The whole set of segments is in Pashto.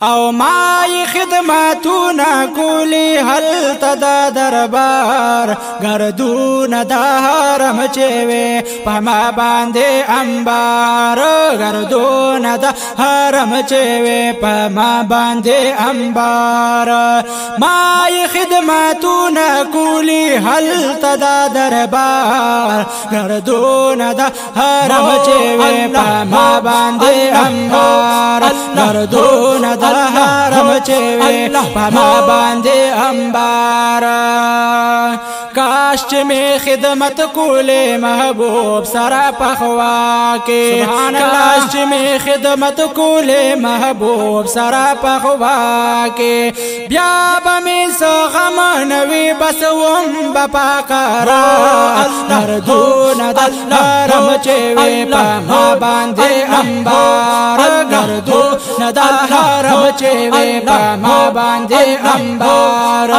او مای خدمتونه کولی هلته د دربار ګردونه د حرم چې وې په ما باندې انبار ګردونه د حرم چې وې په ما باندې انبار مای خدمتونه کولی هلته د دربار ګردونه د حرم چې وې په ما باندې انبار ګردونه د حرم چې وې په ما باندې انبار کاش چې می خدمت کولې محبوب سره په خوا کې کاش چې می خدمت کولې محبوب سره په خوا کې بیا به می غم نوي بس وم به پاکرار دردونه د حرم چې وې په ما باندې انبار ګردونه د حرم چې وې په ما باندې انبار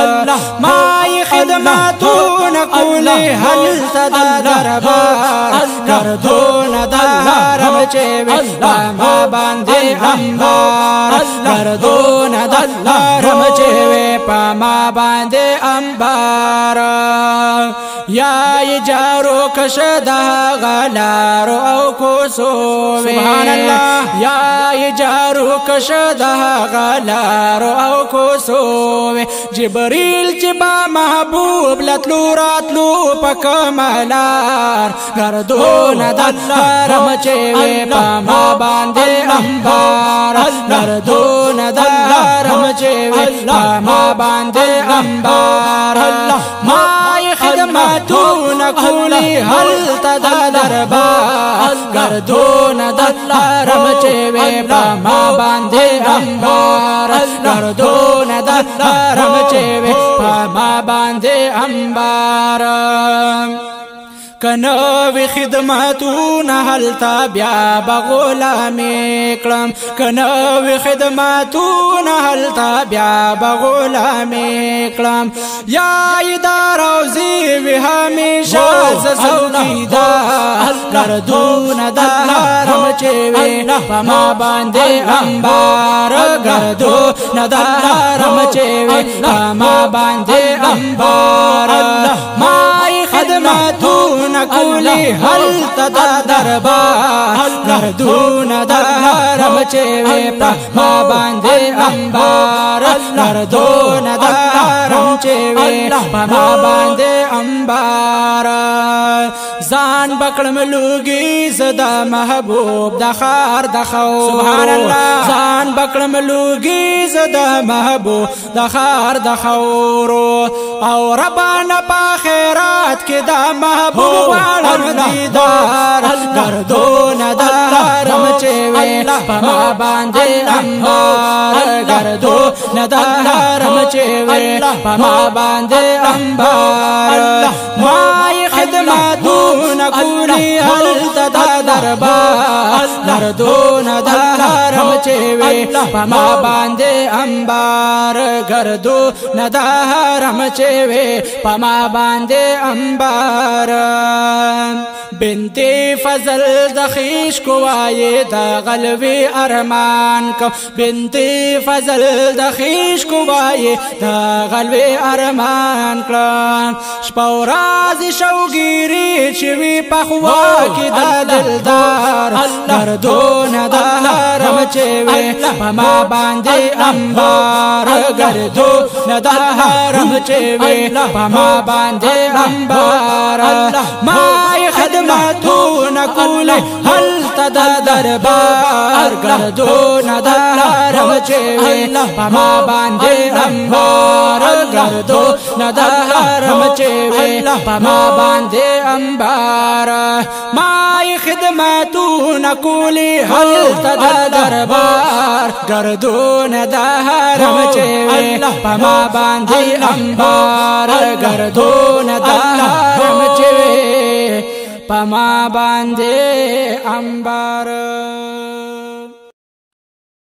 مای خدمتونه کولی هلته د دربار ګردونه د حرم چې وې په ما باندې انبار ګردونه د حرم چې وې په ما باندې انبار یا جارو کشد غلار او کوسو سبحان الله یا جارو کشد غلار او کوسو جبريل چې با محبوب لتلو راتلو پکمالار ګردونه د حرم چې وې په ما باندې انبار ګردونه د حرم چې وې په ما باندې انبار مای خدمتونه کولی هلته د دربار ګردونه د حرم چې وې په ما باندې انبار ګردونه د حرم چې وې په ما باندې انبار کنوی خدمتونه هلته بیا بغلامي کړم کنوی خدمتونه هلته بیا بغلامي کړم یا ادار روزي وی همیشه زوکیدار ګردونه د حرم چې وې په ما باندې انبار ګردونه د حرم چې وې په ما باندې انبار مای خدمتونه کولی هلته د دربار ګردونه د حرم چې وې په ما باندې انبار ګردونه د حرم چې وې په ما باندې انبار ځان بکړم لوګي زدا محبوب د خار د خو سبحان الله ځان بکړم لوګي زدا محبوب د خار د خورو او ربانا په خیرات کې د محبوب دیدار ګردونه د حرم چې وې په ما باندې انبار ګردونه د حرم چې وې په ما باندې انبار مای خدمتونه کولی هلته د دربار ګردونه د حرم چې وې په ما باندې انبار ګردونه د حرم چې وې په ما باندې انبار بنتي فضل د خیش کوای د غلوی ارمان کو بنتي فضل د خیش کوای د غلوی ارمان کړه شپوراز شوګيري چې وی په خوا کې د دلدار ګردونه د حرم چې وې په ما باندې انبار ګردونه د حرم چې وې په ما باندې انبار مای خدمتونه کولی هلته د دربار ګردونه د حرم چې وې په ما باندې انبار ګردونه د حرم چې وې په ما باندې انبار مای خدمتونه کولی هلته د دربار ګردونه د حرم چې وې په ما باندې انبار ګردونه د حرم چې وې په ما باندې انبار